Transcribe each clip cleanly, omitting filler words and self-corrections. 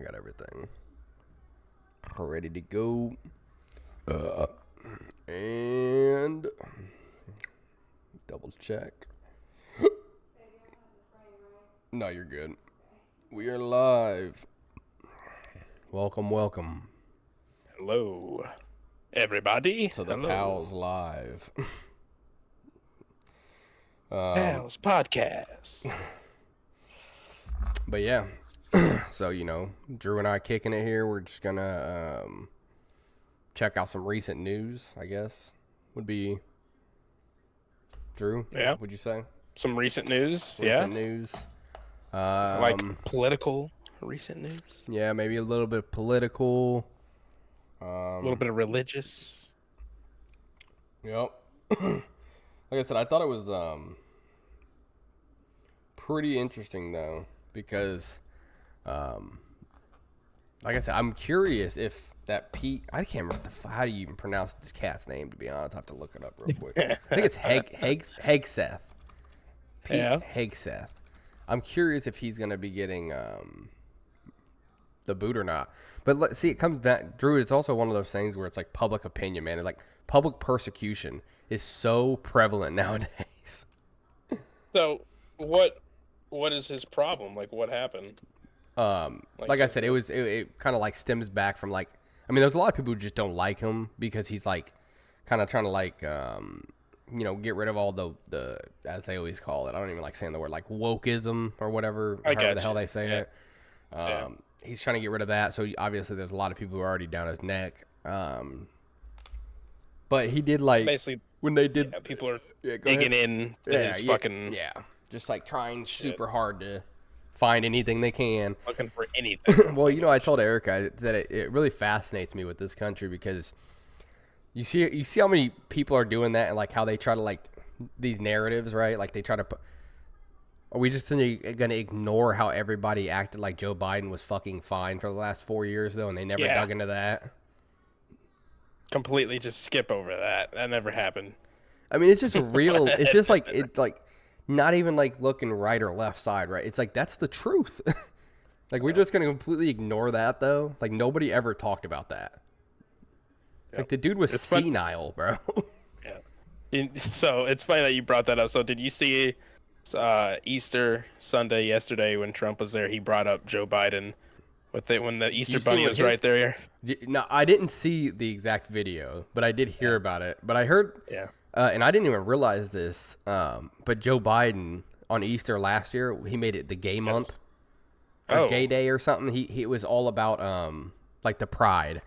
got everything ready to go. And double check. No, you're good. We are live. Welcome. Hello, everybody. To the Pals Live. Pals Podcast. But yeah, so, Drew and I kicking it here. We're just going to check out some recent news, I guess, would be. Drew, Yeah. would you say? Some recent news. Recent news. Like political recent news. Yeah, maybe a little bit political. A little bit of religious. Yep. Like I said, I thought it was pretty interesting, though, because, like I said, I'm curious if that Pete, I can't remember how do you even pronounce this cat's name, to be honest. I have to look it up real quick. I think it's Hegseth. Pete Hegseth. I'm curious if he's going to be getting the boot or not. But let's see, it comes back, Drew, it's also one of those things where it's like public opinion, man. It's like public persecution is so prevalent nowadays. So, what is his problem? Like, what happened? Like I said, it kind of like stems back from like, I mean, there's a lot of people who just don't like him because he's like kind of trying to like, get rid of all the, as they always call it. I don't even like saying the word, like wokeism or whatever, however the hell they say it. He's trying to get rid of that. So obviously there's a lot of people who are already down his neck. But he did like, basically when they did, people are digging in to his fucking, just like trying super hard to find anything they can. Looking for anything. Well, I told Erica that it really fascinates me with this country because you see how many people are doing that and like how they try to like these narratives, right? Like they try to put. Are we just going to ignore how everybody acted like Joe Biden was fucking fine for the last 4 years though, and they never dug into that? Completely just skip over that. That never happened. I mean, it's just real. It's just like it's like not even like looking right or left side, right? It's like that's the truth. Like we're just gonna completely ignore that though. Like nobody ever talked about that. Yep. Like the dude was senile, bro. Yeah. So it's funny that you brought that up. So did you see Easter Sunday yesterday when Trump was there? He brought up Joe Biden with it when the Easter Bunny was right there. No, I didn't see the exact video, but I did hear about it. But I heard. Yeah. And I didn't even realize this, but Joe Biden on Easter last year, he made it the gay month, or gay day or something. He was all about like the pride,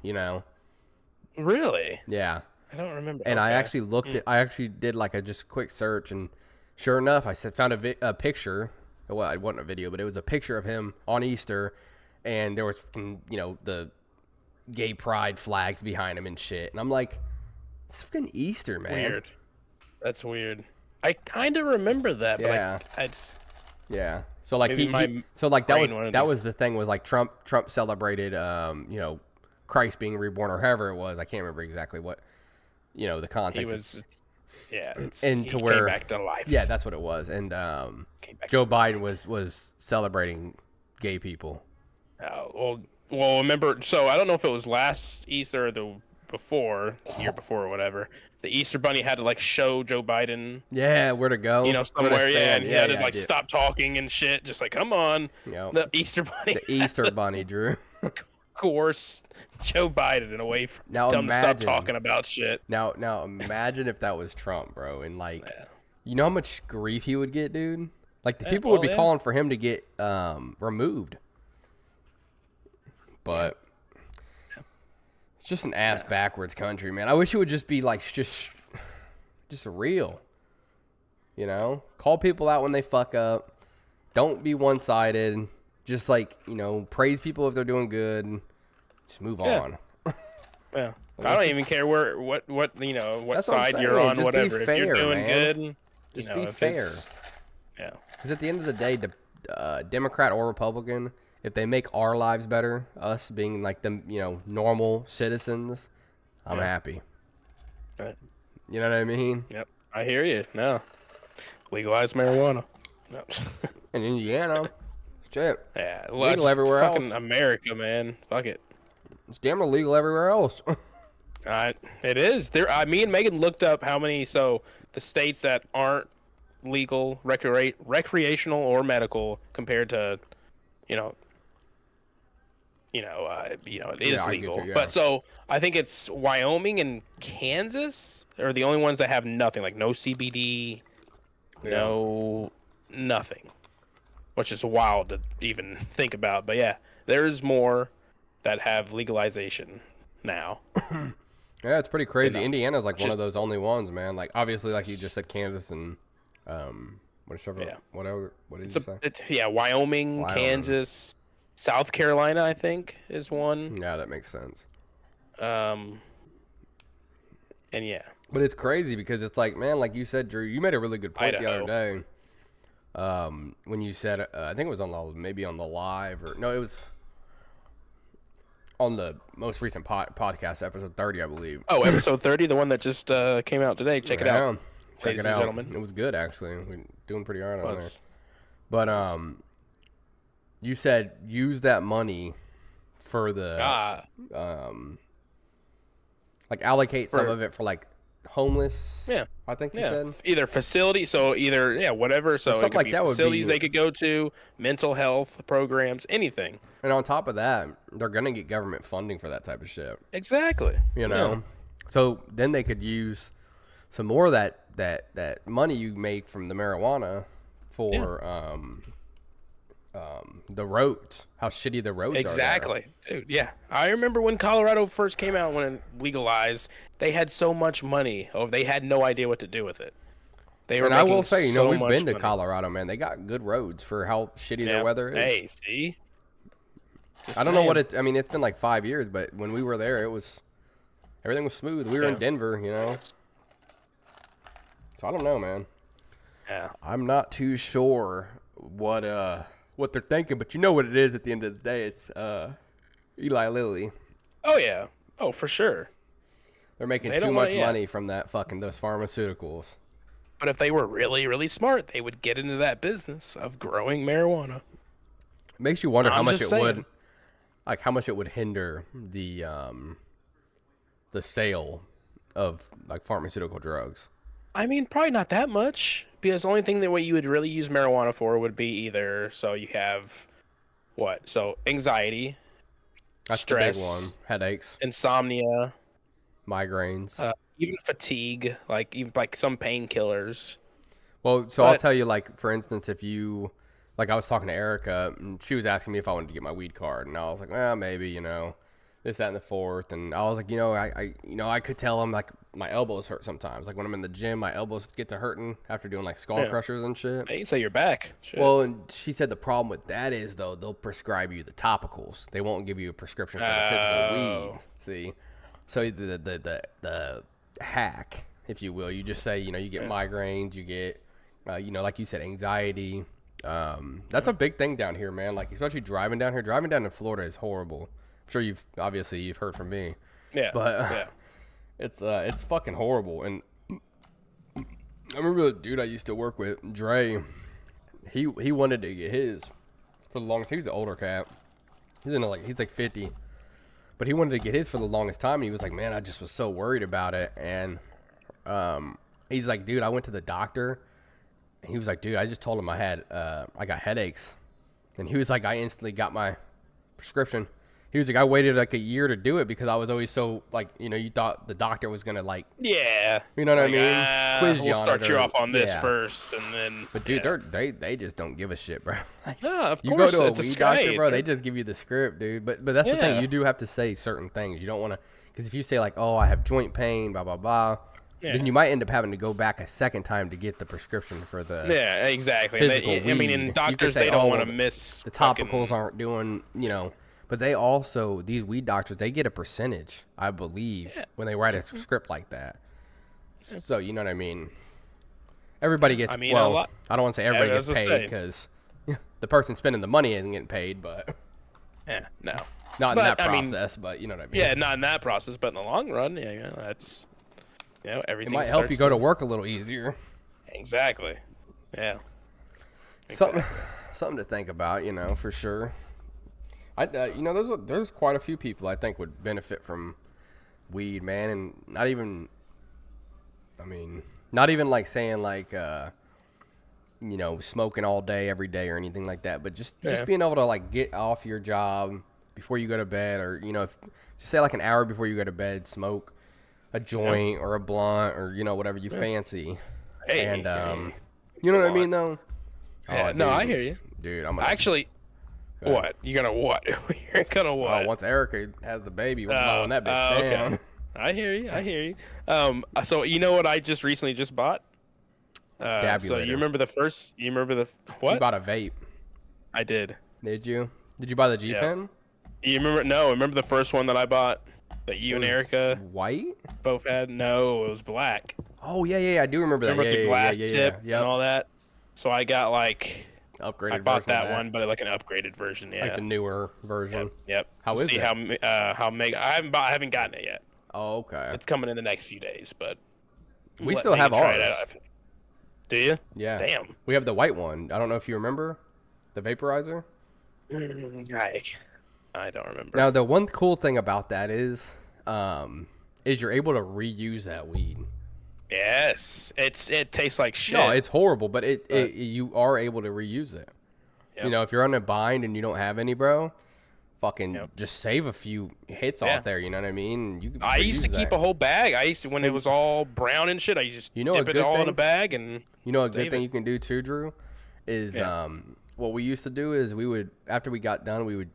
Really? Yeah. I don't remember. And I actually looked at, I actually did like a just quick search, and sure enough, I found a picture. Well, it wasn't a video, but it was a picture of him on Easter, and there was the gay pride flags behind him and shit. And I'm like, it's fucking Easter, man. Weird. That's weird. I kind of remember that, but I just So like that was the thing was like Trump celebrated Christ being reborn or however it was. I can't remember exactly what the context. Came back to life. Yeah, that's what it was. And Joe Biden was celebrating gay people. Well, remember. So I don't know if it was last Easter or the year before or whatever. The Easter Bunny had to like show Joe Biden. Yeah, where to go. Somewhere. And he had to like stop talking and shit. Just like, come on. The Easter Bunny. The Easter Bunny, Drew. Course Joe Biden away from stop talking about shit. Now imagine if that was Trump, bro, and like you know how much grief he would get, dude? Like the people would be calling for him to get removed. But it's just an ass backwards country, man. I wish it would just be like just real. Call people out when they fuck up. Don't be one-sided. Just like, praise people if they're doing good. Just move on. Yeah. I don't even care what side you're on, just whatever. Be fair, if you're doing man. good, just be fair. Yeah. Because at the end of the day, the Democrat or Republican, if they make our lives better, us being like the normal citizens, I'm happy. Right. You know what I mean? Yep. I hear you. No. Legalize marijuana. No. In Indiana. Shit. Yeah, Legal everywhere fucking else. America, man. Fuck it. It's damn illegal everywhere else. It is. Me and Megan looked up how many. So the states that aren't legal, recreational or medical, compared to, you know, it is I legal. get you, yeah. But so I think it's Wyoming and Kansas are the only ones that have nothing, like no CBD, no nothing, which is wild to even think about. But yeah, there's more that have legalization now. Yeah, it's pretty crazy. Indiana's like one of just- those only ones, man. Like obviously, like you just said, Kansas and whatever. What did you say? Wyoming, Kansas, South Carolina, I think is one. Yeah, that makes sense. And yeah, But it's crazy because it's like, man, like you said, Drew, you made a really good point the other day. When you said, I think it was maybe on the live or no, it was on the most recent podcast, episode 30, I believe. Oh, episode 30, the one that just came out today. Check it out. Check ladies it and out. gentlemen. It was good, actually. We're doing pretty hard on there. But you said use that money for the like allocate some of it for like homeless. Yeah, I think you said either facility. So whatever. So it could be facilities they could go to, mental health programs, anything. And on top of that, they're gonna get government funding for that type of shit. Exactly. You know, so then they could use some more of that money you make from the marijuana for the roads. How shitty the roads are. Exactly, dude. Yeah, I remember when Colorado first came out, when it legalized, they had so much money. Oh, they had no idea what to do with it. They were. And I will say, we've been to Colorado, man. They got good roads for how shitty their weather is. Hey, see. I don't know what it. I mean, it's been like 5 years, but when we were there, everything was smooth. We were in Denver, you know. So I don't know, man. Yeah. I'm not too sure what they're thinking, but you know what it is at the end of the day. It's Eli Lilly. Oh yeah. Oh, for sure. They're making too much money from those pharmaceuticals. But if they were really, really smart, they would get into that business of growing marijuana. It makes you wonder how much it would hinder the sale of like pharmaceutical drugs. I mean, probably not that much, because the only thing that you would really use marijuana for would be either, so you have what? So anxiety, that's stress, the big one. Headaches, insomnia, migraines, even fatigue, even some painkillers. Well, so I'll tell you, like, for instance, if you, like, I was talking to Erica, and she was asking me if I wanted to get my weed card, and I was like, well, maybe, this, that, and the fourth, and I was like, I could tell them, like, my elbows hurt sometimes. Like, when I'm in the gym, my elbows get to hurting after doing, like, skull crushers and shit. You say you're back. Shit. Well, and she said the problem with that is, though, they'll prescribe you the topicals. They won't give you a prescription for the physical weed. See? So the hack, if you will, you just say, you get migraines, you get, like you said, anxiety. That's a big thing down here, man. Like, especially driving down here. Driving down to Florida is horrible. I'm sure you've heard from me. Yeah. But it's fucking horrible. And I remember the dude I used to work with, Dre. He wanted to get his for the longest. He was an older cat. He's like 50. But he wanted to get his for the longest time. And he was like, man, I just was so worried about it. And he's like, dude, I went to the doctor. And he was like, dude, I just told him I got headaches. And he was like, I instantly got my prescription. He was like, I waited like a year to do it because I was always so, like, you thought the doctor was going to, like... Yeah. You know what I mean? Quiz we'll start you off on this first, and then... But, dude, they just don't give a shit, bro. Like, yeah, of course. You go to a weed doctor, bro, they just give you the script, dude. But that's the thing. You do have to say certain things. You don't want to... Because if you say, like, oh, I have joint pain, blah, blah, blah... Yeah. Then you might end up having to go back a second time to get the prescription for the exactly. Physical weed. I mean, in doctors, they don't want to miss... The topicals aren't doing, But they also, these weed doctors, they get a percentage, I believe, when they write a script like that. So, you know what I mean? Everybody gets, I don't want to say everybody gets paid because the person spending the money isn't getting paid, but... Yeah, no. Not in that process, but you know what I mean? Yeah, not in that process, but in the long run, that's... everything. It might help you go to work a little easier. Exactly. Yeah. Exactly. something to think about, for sure. There's quite a few people I think would benefit from weed, man, and not even like saying like, smoking all day, every day or anything like that, but just being able to like get off your job before you go to bed, or, just say like an hour before you go to bed, smoke a joint or a blunt or, whatever you fancy. Hey, and, you know what I mean though? Yeah, no, I hear you. Dude, what? You gonna what? You're gonna what? Once Erica has the baby, we're blowing that bitch down. Okay. I hear you. So you know what I recently bought? So you remember what? You bought a vape. I did. Did you? Did you buy the G Pen? You remember? No, remember the first one that I bought that you and Erica white both had? No, it was black. Oh yeah, I do remember that. Remember the glass tip and all that? So I got like upgraded. I bought that one, but like an upgraded version. Yeah, like the newer version. Yep. How is it? How mega? I haven't gotten it yet. Oh, okay. It's coming in the next few days, but we still have ours. Do you? Yeah. Damn. We have the white one. I don't know if you remember the vaporizer. I don't remember. Now the one cool thing about that is you're able to reuse that weed. Yes, it tastes like shit. No, it's horrible, but you are able to reuse it. Yep. If you're on a bind and you don't have any, bro, fucking just save a few hits off there. You know what I mean? I used to keep a whole bag. I used to, when it was all brown and shit, I just dip it all in a bag and. You know a good thing you can do too, Drew, is what we used to do is we would, after we got done, we would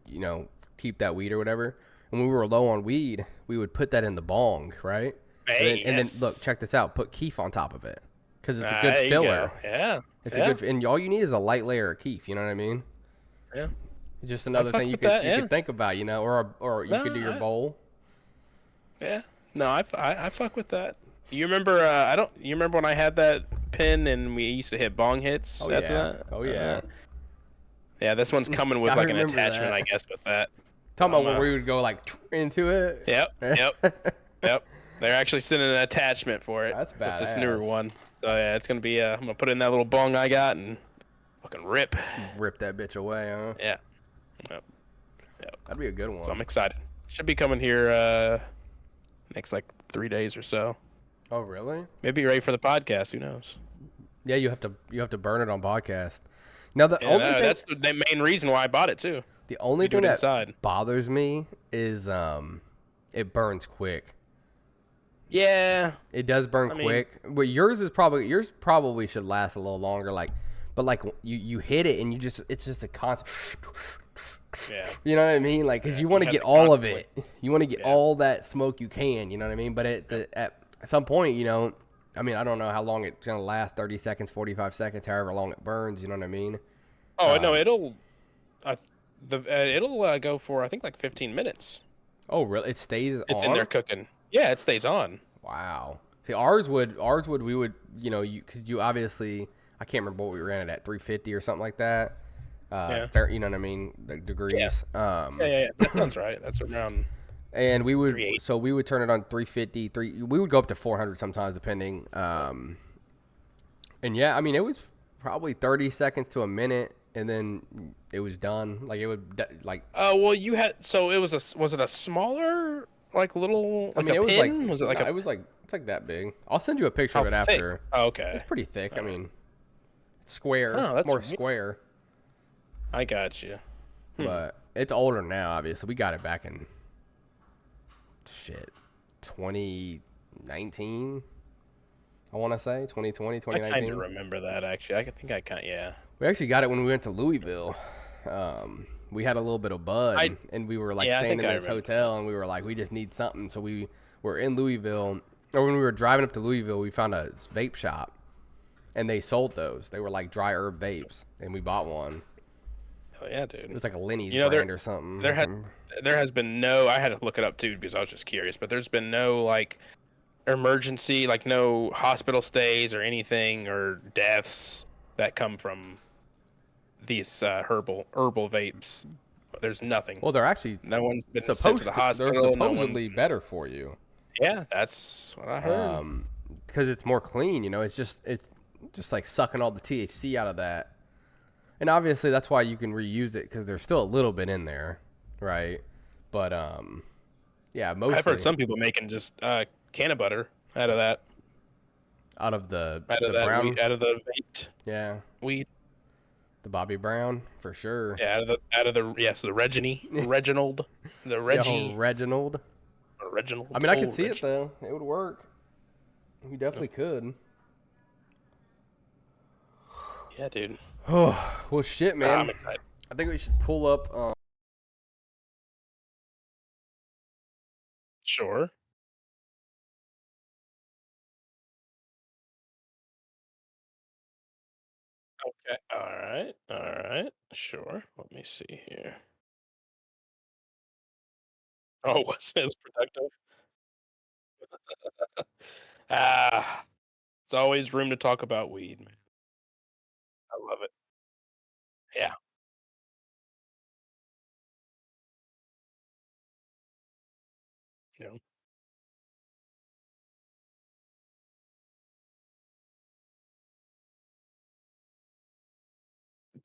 keep that weed or whatever, and when we were low on weed, we would put that in the bong, right? And then look, check this out. Put keef on top of it because it's a good filler. Yeah, it's a good, and all you need is a light layer of keef. You know what I mean? Yeah. It's just another thing you could think about, or you could do your bowl. Yeah. No, I fuck with that. You remember? You remember when I had that pen and we used to hit bong hits after that? Oh yeah. Yeah, this one's coming with like an attachment, I guess, with that. Talking about where we would go like into it. Yep. They're actually sending an attachment for it. That's badass. With this newer one. So yeah, it's gonna be. I'm gonna put it in that little bong I got and fucking rip that bitch away, huh? Yeah. Yep. That'd be a good one. So I'm excited. Should be coming here next like 3 days or so. Oh really? Maybe ready for the podcast. Who knows? Yeah, you have to burn it on podcast. Now that's the main reason why I bought it too. The only thing that bothers me is it burns quick. Yeah, it does burn quick. But yours probably should last a little longer. But you hit it and it's just a constant. Yeah. You know what I mean? Like, cause you want to get all of it. You want to get all that smoke you can. You know what I mean? But at some point, I don't know how long it's gonna last. 30 seconds, 45 seconds, however long it burns. You know what I mean? Oh no, it'll go for I think like 15 minutes. Oh really? It stays on? It's in there cooking. Yeah, it stays on. Wow. See, we would, because you obviously, I can't remember what we ran it at, 350 or something like that. You know what I mean? Like degrees. Yeah. Yeah. That sounds right. That's around. And we would turn it on 350, we would go up to 400 sometimes depending. And yeah, it was probably 30 seconds to a minute and then it was done. Like it would well, you had, so was it a smaller, like little, like it was pin? It's like that big. I'll send you a picture of it thick? after. Oh, okay. It's pretty thick. It's square, square. I got you. But it's older now, obviously. We got it back in 2019. I want to say 2020, 2019. I kind of remember that actually. I think I kind We actually got it when we went to Louisville. We had a little bit of bud, and we were staying in this hotel, and we were like, we just need something. So we were in Louisville, or when we were driving up to Louisville, we found a vape shop, and they sold those. They were like dry herb vapes, and we bought one. Oh yeah, dude! It was like a Lenny's brand or something. There has been no. I had to look it up too because I was just curious, but there's been no like emergency, like no hospital stays or anything or deaths that come from these herbal vapes. There's nothing. Well, they're actually no one's been sent to the hospital. They're supposedly better for you. Yeah, that's what I heard. Because it's more clean. It's just like sucking all the THC out of that. And obviously that's why you can reuse it because there's still a little bit in there, right? But yeah, I've heard mostly some people making just can of butter out of that, out of the brown. weed, out of the vaped Yeah, weed. the Bobby Brown for sure. Yeah, the Reginald, the Yeah, Reggie, Reginald. I Reginald, mean, I could old see it Reggie. though. It would work. You definitely could. Yeah, dude. Oh well, shit, I'm man. excited. I think we should pull up. Sure. Okay. All right. All right. Sure. Let me see here. Oh, was it as productive? Ah, it's always room to talk about weed, man. I love it. Yeah. You know.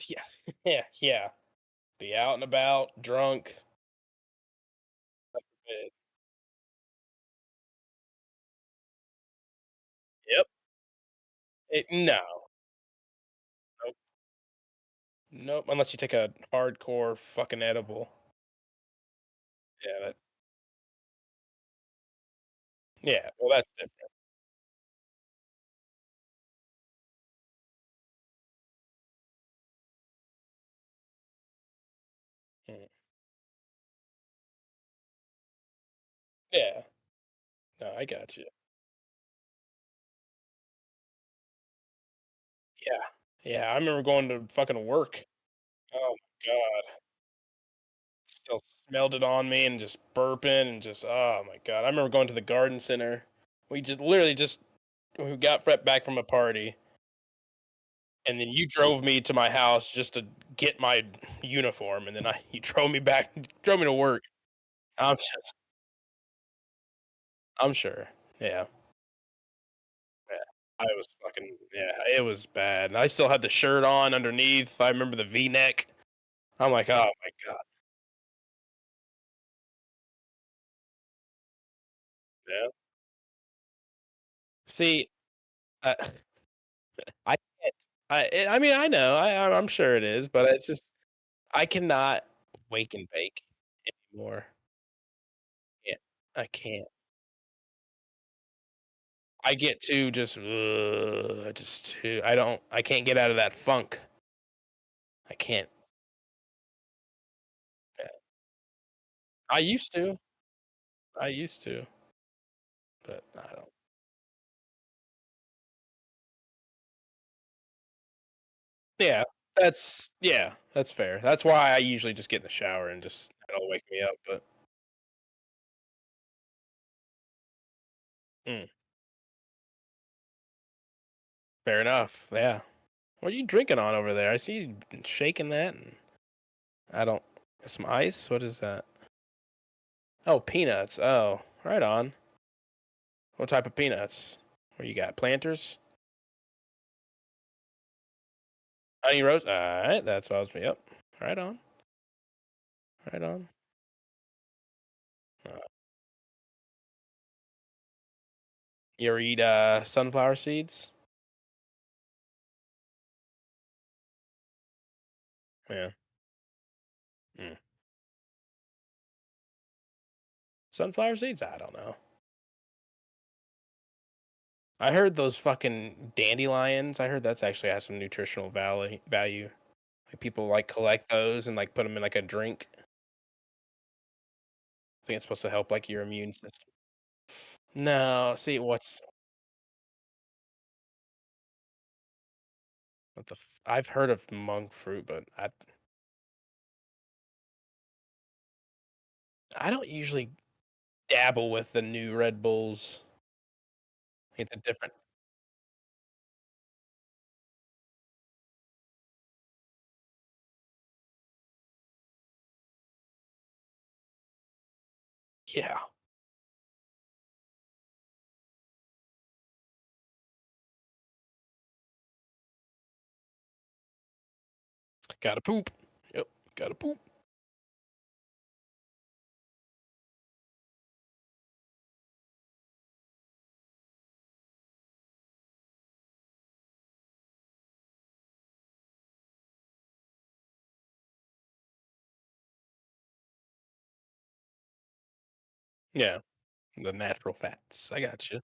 Yeah. Yeah. Yeah. Be out and about, drunk. eh, Yep. No. Nope. Nope. Unless you take a hardcore fucking edible. Yeah. Yeah. Well, that's different. Mm. Yeah. No, I got you. Yeah. Yeah. I remember going to fucking work. Oh my god. Still smelled it on me and just burping and just oh my god. I remember going to the garden center. We just literally just we got back from a party and then you drove me to my house just to get my uniform and then you drove me back drove me to work. I'm sure. Yeah. Yeah. I was fucking yeah, it was bad. I still had the shirt on underneath. I remember the V-neck. I'm like, "Oh my god." Yeah. See, uh, I can't. I mean, I know. I'm sure it is, but it's just I cannot wake and bake anymore. Yeah, I can't. I get too just just too. I can't get out of that funk. I can't. Yeah. I used to. I used to, but I don't. Yeah, that's fair. That's why I usually just get in the shower and just it'll wake me up. But mm, fair enough. Yeah. What are you drinking on over there? I see you shaking that. And I don't. Some ice. What is that? Oh, peanuts. Oh, right on. What type of peanuts? What you got? Planters? Honey roast? Alright, that's what I was. Yep. Right on. Right on. Uh, you ever eat sunflower seeds? Yeah. Mm. Sunflower seeds? I don't know. I heard those fucking dandelions. I heard that's actually has some nutritional value. Like people like collect those and like put them in like a drink. I think it's supposed to help like your immune system. No, see I've heard of monk fruit, but I don't usually dabble with the new Red Bulls. Get the different. Yeah. Gotta poop. Yep. Gotta poop. Yeah. The natural fats. I got you.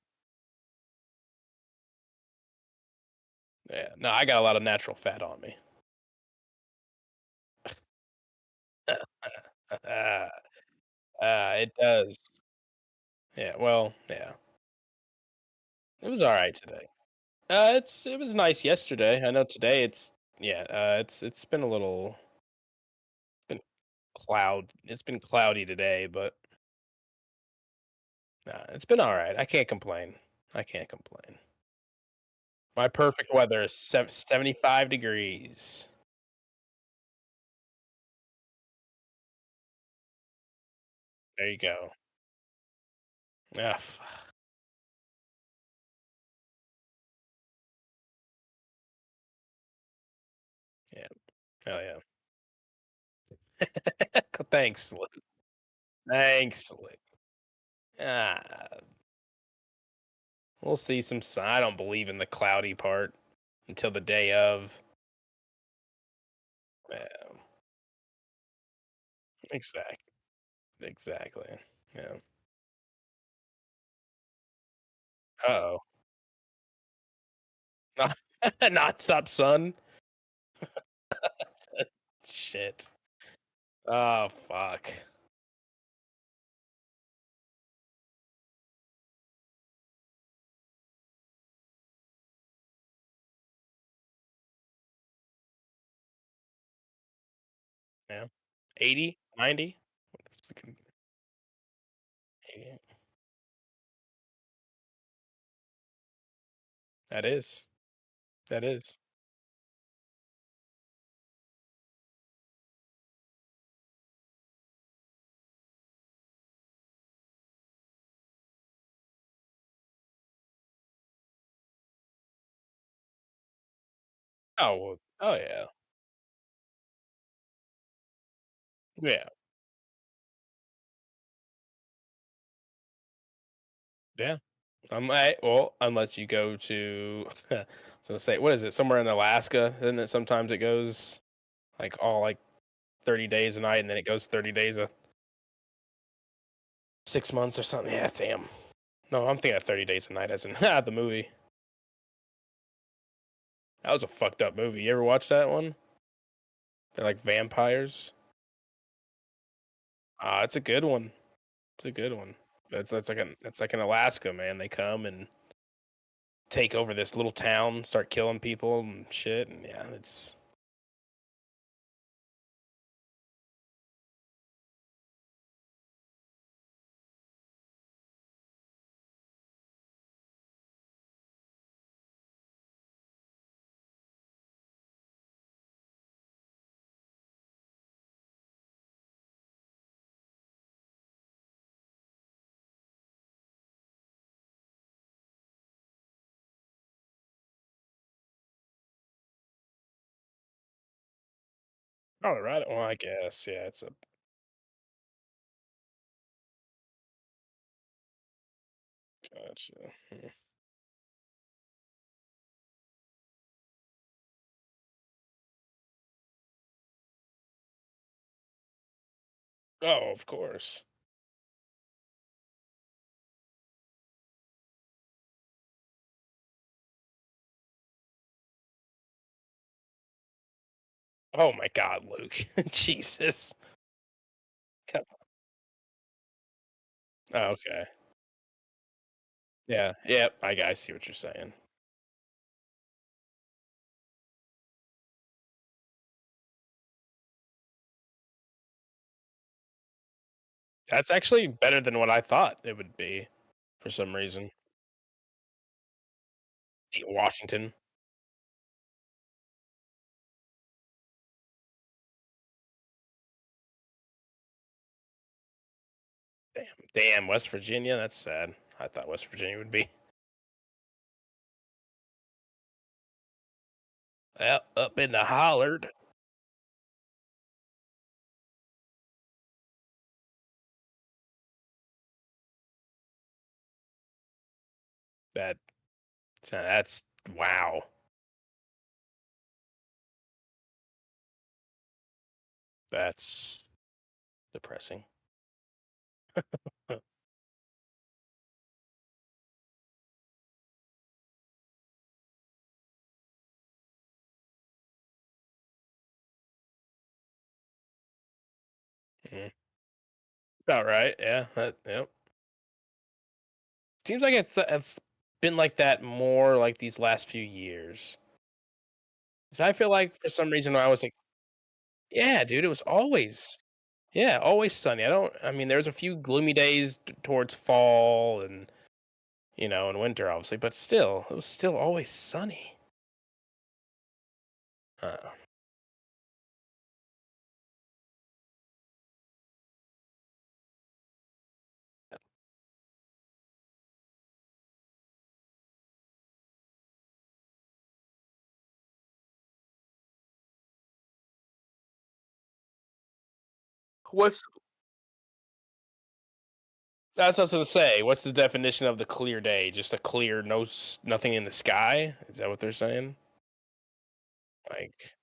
Yeah. No, I got a lot of natural fat on me. It does. Yeah. Well, yeah. It was all right today. It was nice yesterday. I know today yeah. It's been a little been It's been cloudy today, but nah, it's been all right. I can't complain. I can't complain. My perfect weather is 75 degrees. There you go. Ah, yeah. Hell yeah. Thanks, Luke. Thanks, Luke. Ah, we'll see some sun. I don't believe in the cloudy part until the day of. Yeah, exactly. Exactly. Yeah. Uh-oh. Not stop sun. Shit. Oh fuck. Yeah. 80, 90. Fucking 80. That is. That is. Oh well, oh yeah. Yeah. Yeah. Well, unless you go to I was gonna say, what is it? Somewhere in Alaska, isn't it? Sometimes it goes like all like 30 days a night, and then it goes 30 days a 6 months or something. Yeah, damn. No, I'm thinking of 30 days a night as in the movie. That was a fucked up movie. You ever watch that one? They're like vampires. It's a good one. It's a good one. It's like in Alaska, man. They come and take over this little town, start killing people and shit, and yeah, it's Colorado. Well, I guess, yeah, it's a gotcha. Hmm. Oh, of course. Oh my God, Luke. Jesus. Come Oh, okay. Yeah, yep, I see what you're saying. That's actually better than what I thought it would be for some reason. Washington. Damn, West Virginia. That's sad. I thought West Virginia would be. Well, up in the hollard. That that's wow. That's depressing. Huh. Mhm. About right. Yeah. Yep. Seems like it's been like that more like these last few years. 'Cause I feel like for some reason I was like, yeah, dude, it was always yeah, always sunny. I mean, there's a few gloomy days towards fall and and winter obviously, but still, it was still always sunny. Uh, what's that's what I was gonna say. What's the definition of the clear day? Just a clear, nothing in the sky? Is that what they're saying? Like,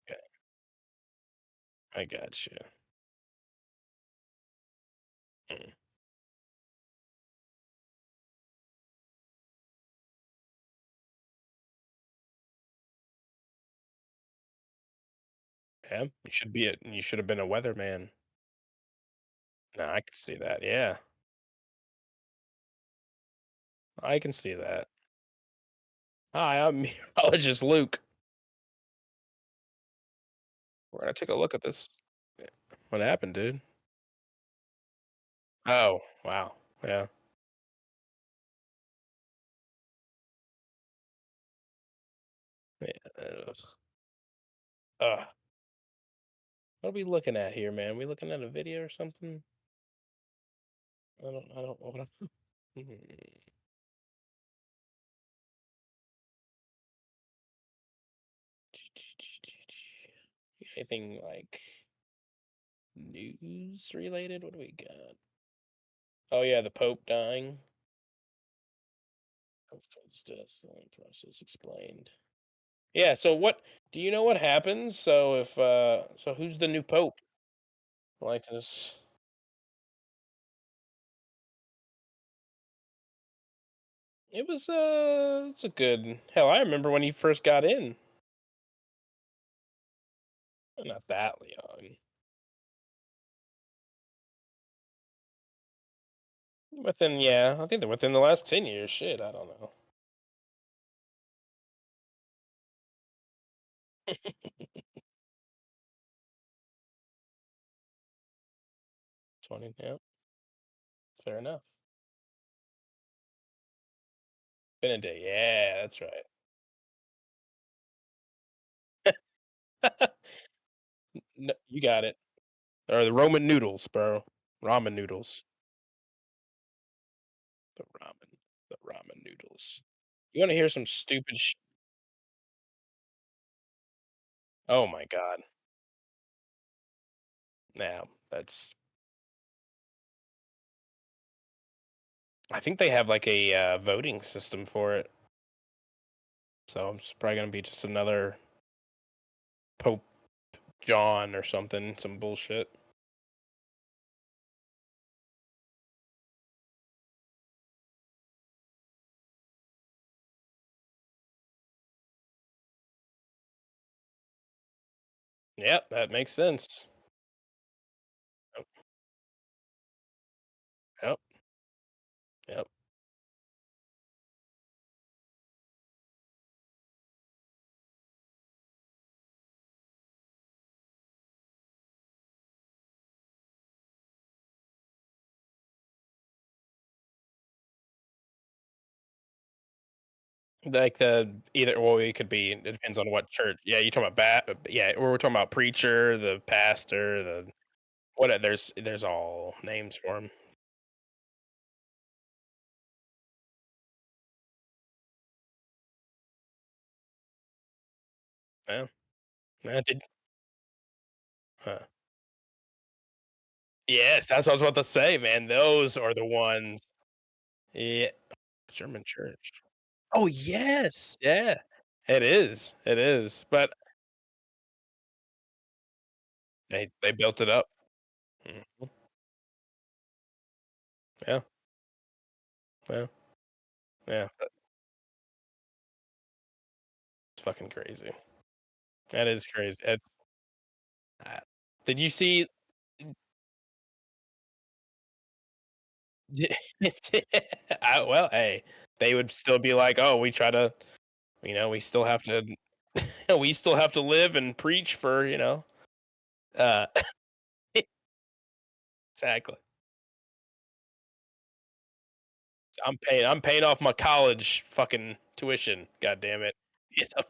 yeah, I gotcha. Mm. Yeah, you should have been a weatherman. No, I can see that. Yeah, I can see that. Hi, I'm meteorologist Luke. We're gonna take a look at this. Yeah. What happened, dude? Oh, wow. Yeah. Yeah. Ugh. What are we looking at here, man? We looking at a video or something? I don't want to. Anything like news related? What do we got? Oh yeah, the Pope dying. Pope's death process explained. Yeah. So what? Do you know what happens? So if so, who's the new Pope? Like this. It's a good hell. I remember when he first got in. Not that young. Within yeah, I think they're within the last 10 years. Shit, I don't know. 20. Yeah, fair enough. Benedict. Yeah, that's right. No, you got it. Or the Roman noodles, bro. Ramen noodles. The ramen. The ramen noodles. You want to hear some stupid? Oh my god. Now that's. I think they have like a voting system for it, so it's probably gonna be just another Pope John or something, some bullshit. Yep, that makes sense. Yep, yep, yep. Like the either well, it could be. It depends on what church. Yeah, you talking about yeah, or we're talking about preacher, the pastor, the what? There's all names for them. Yeah, yeah. Huh. Yes, that's what I was about to say, man. Those are the ones. Yeah, German church. Oh, yes. Yeah. It is. It is. But they built it up. Mhm. Yeah. Yeah. Yeah. It's fucking crazy. That is crazy. It's uh, did you see well, hey, they would still be like, "Oh, we try to we still have to we still have to live and preach for, uh" Exactly. I'm paying off my college fucking tuition, God damn it. You know?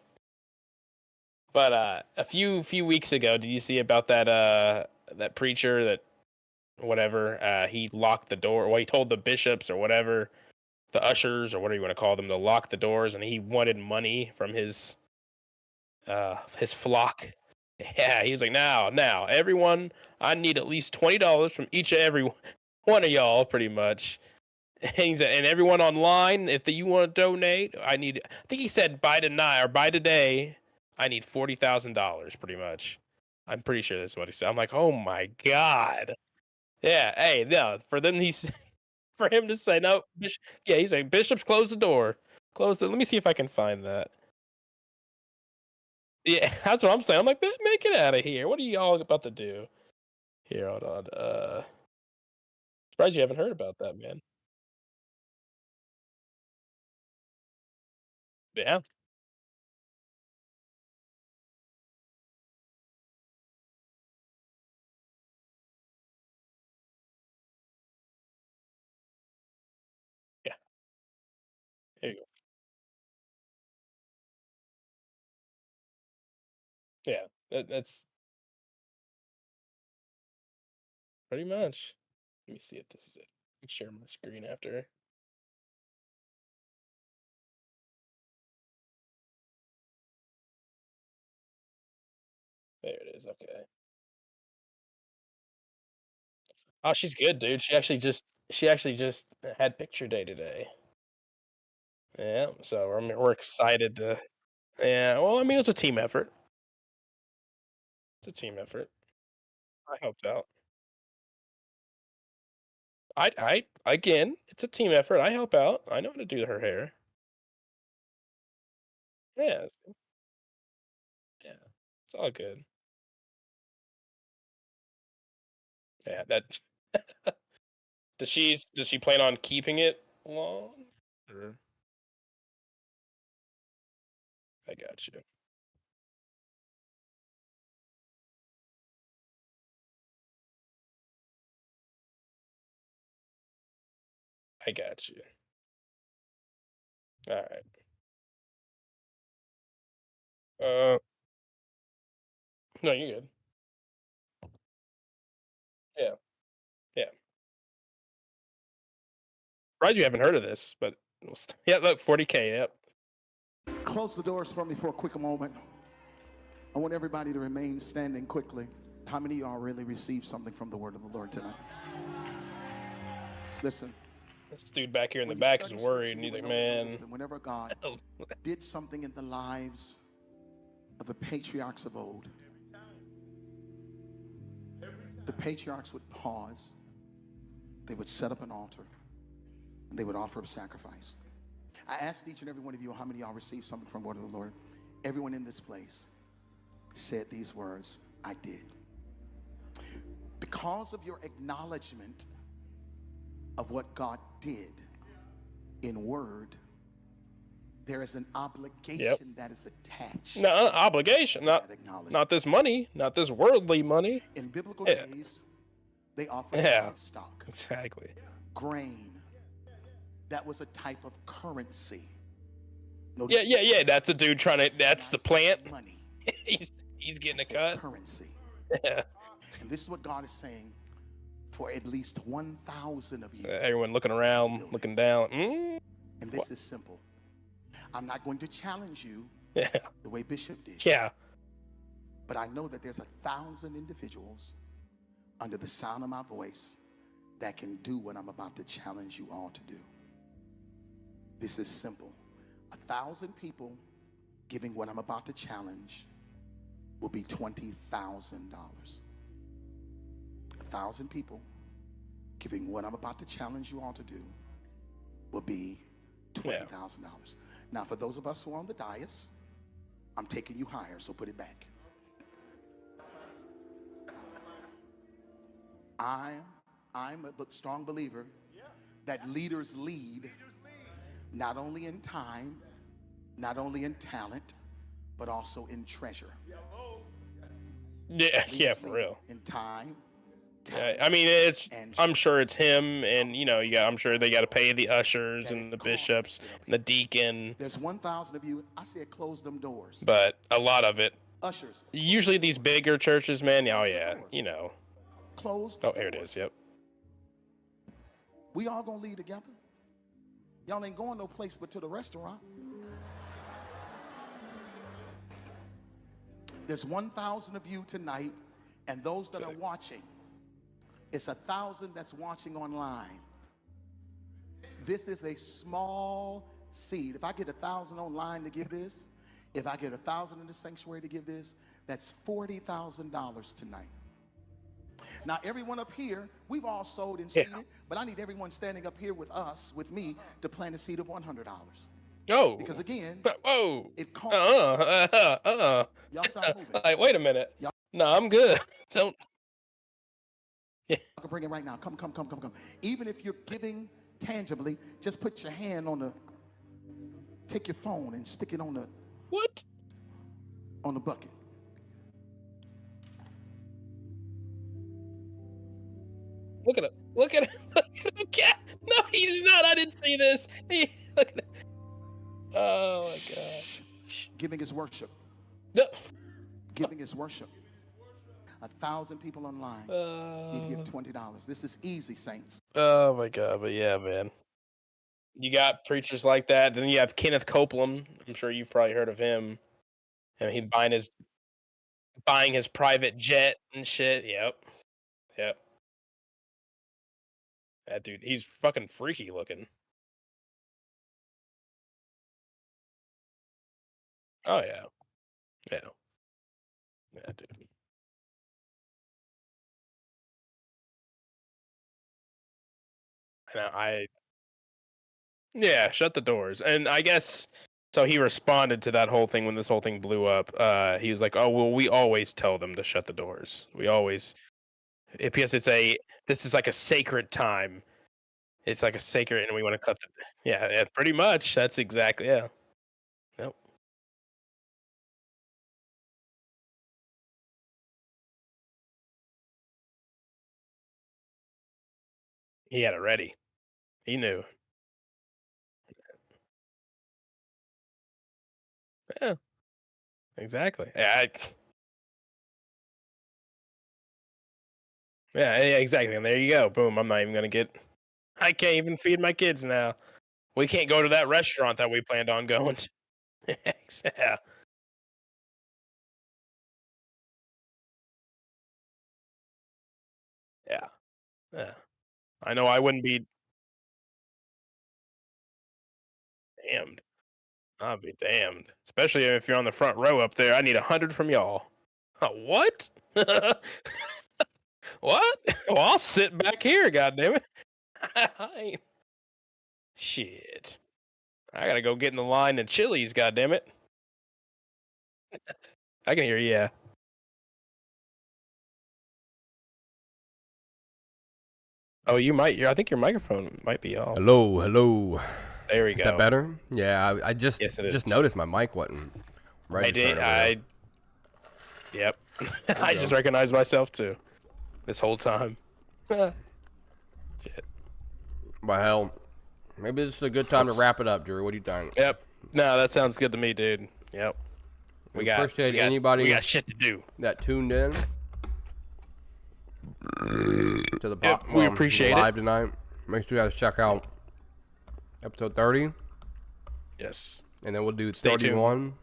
But, a few weeks ago, did you see about that preacher that whatever, he locked the door well, he told the bishops or whatever, the ushers or whatever you wanna call them, to lock the doors, and he wanted money from his flock. Yeah, he was like, "Now, everyone, I need at least $20 from each and every one of y'all, pretty much." And everyone online, if you want to donate, I think he said by tonight or by today, I need $40,000, pretty much. I'm pretty sure that's what he said. I'm like, oh my god. Yeah, hey, no, for them, for him to say no, yeah, he's like, bishops, close the door, close the. Let me see if I can find that. Yeah, that's what I'm saying. I'm like, make it out of here. What are y'all about to do? Here, hold on. Surprised you haven't heard about that, man. Yeah, yeah, there you go. Yeah, that's pretty much. Let me see if this is it. Let me share my screen after. There it is. Okay. Oh, she's good, dude. She actually just had picture day today. Yeah, so we're excited to. Yeah, well, I mean, it's a team effort. It's a team effort. I helped out. I again, it's a team effort. I help out. I know how to do her hair. Yeah, yeah, it's all good. Yeah, that. Does she plan on keeping it long? Or I got you. I got you. All right. Uh, no, you're good. Yeah, yeah. Surprised you haven't heard of this, but yeah, look, 40K. Yep. Close the doors for me for a quick moment. I want everybody to remain standing quickly. How many of y'all really received something from the word of the Lord tonight? Listen, This dude back here in the when you back is study worried, scripture, and you he's will like, know this, "Man, that whenever God oh, did something in the lives of the patriarchs of old, the patriarchs would pause, they would set up an altar, and they would offer up sacrifice. I asked each and every one of you how many of y'all received something from the word of the Lord. Everyone in this place said these words, I did. Because of your acknowledgement of what God did in word, there is an yep, obligation that is attached no obligation, to not that acknowledgement. not this money, not this worldly money." In biblical Yeah, days, they offered yeah, livestock, exactly. grain. That was a type of currency. Yeah, Notice yeah, yeah. That's a dude trying to. when That's I the said plant. money, He's I getting a said cut. currency. Yeah. And this is what God is saying for at least 1,000 of you Everyone looking in the around, building. looking down. And What? this is simple. I'm not going to challenge you Yeah, the way Bishop did, yeah. but I know that there's 1,000 individuals under the sound of my voice that can do what I'm about to challenge you all to do. This is simple. 1,000 people giving what I'm about to challenge will be $20,000. 1,000 people giving what I'm about to challenge you all to do will be $20,000. Now, for those of us who are on the dais, I'm taking you higher, so put it back. I'm a strong believer that leaders lead not only in time, not only in talent, but also in treasure. Yeah, for real. In time. Yeah, I mean, I'm sure it's him, and I'm sure they got to pay the ushers and the bishops and the deacon. There's 1,000 of you. I said close them doors. But a lot of it. Ushers. Usually these bigger churches, man. Oh yeah, Close. Oh, here it is. Yep. We all gonna leave together. Y'all ain't going no place but to the restaurant. There's 1,000 of you tonight, and those that are watching, it's 1,000 that's watching online. This is a small seed. If I get 1,000 online to give this, if I get 1,000 in the sanctuary to give this, that's $40,000 tonight. Now, everyone up here, we've all sowed and seeded, but I need everyone standing up here with us, with me, to plant a seed of $100. Oh. Because again, it costs. Y'all start moving. Like, wait a minute. No, I'm good. Don't. I can bring it right now. Come. Even if you're giving tangibly, just put your hand on take your phone and stick it on the. What? On the bucket. Look at him. Look at him. No, he's not. I didn't see this. Look at him. Oh, my gosh. Giving is worship. No. Giving is worship. 1,000 people online need to give $20. This is easy, saints. Oh, my God. But yeah, man. You got preachers like that. Then you have Kenneth Copeland. I'm sure you've probably heard of him. And he's buying his private jet and shit. Yep. That dude, he's fucking freaky looking. Oh, yeah. Yeah, dude. Yeah, shut the doors. And I guess, so he responded to that whole thing when this whole thing blew up. He was like, oh, well, we always tell them to shut the doors. We always, because this is like a sacred time. It's like a sacred, and we want to cut yeah, pretty much. That's exactly, yeah. Yep. He had it ready. He knew. Yeah, exactly. Yeah, exactly. And there you go. Boom. I'm not even going to I can't even feed my kids now. We can't go to that restaurant that we planned on going to. Yeah. Yeah. I know I wouldn't be damned. I'll be damned. Especially if you're on the front row up there. I need 100 from y'all. What? What? Well, I'll sit back here, goddammit. Shit. I gotta go get in the line at Chili's, goddammit. I can hear you, yeah. Oh, you might. I think your microphone might be off. Hello. There we go. Is that better? Yeah, I just noticed my mic wasn't right. Yep. I just recognized myself too. This whole time. Shit. Well, hell, maybe this is a good time to wrap it up, Drew. What do you think? Yep. No, that sounds good to me, dude. Yep. We appreciate anybody. We got shit to do. That tuned in to the we appreciate live tonight. Make sure you guys check out episode 30. Yes. And then we'll do Stay 31.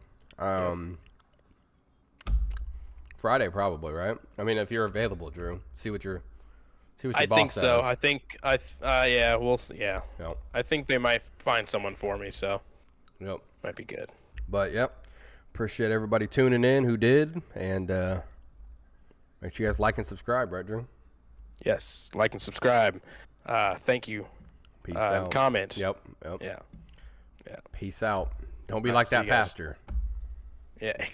Friday probably, right? I mean, if you're available, Drew. See what your See what your I boss think so. says. I think yeah, yeah. Yep. I think they might find someone for me, so Yep. might be good. But yep. Appreciate everybody tuning in who did, and make sure you guys like and subscribe, right, Drew? Yes, like and subscribe. Thank you. Peace out. Comment. Yep. Yeah. Peace out. Don't be All right, like see that you guys. pastor. Yeah.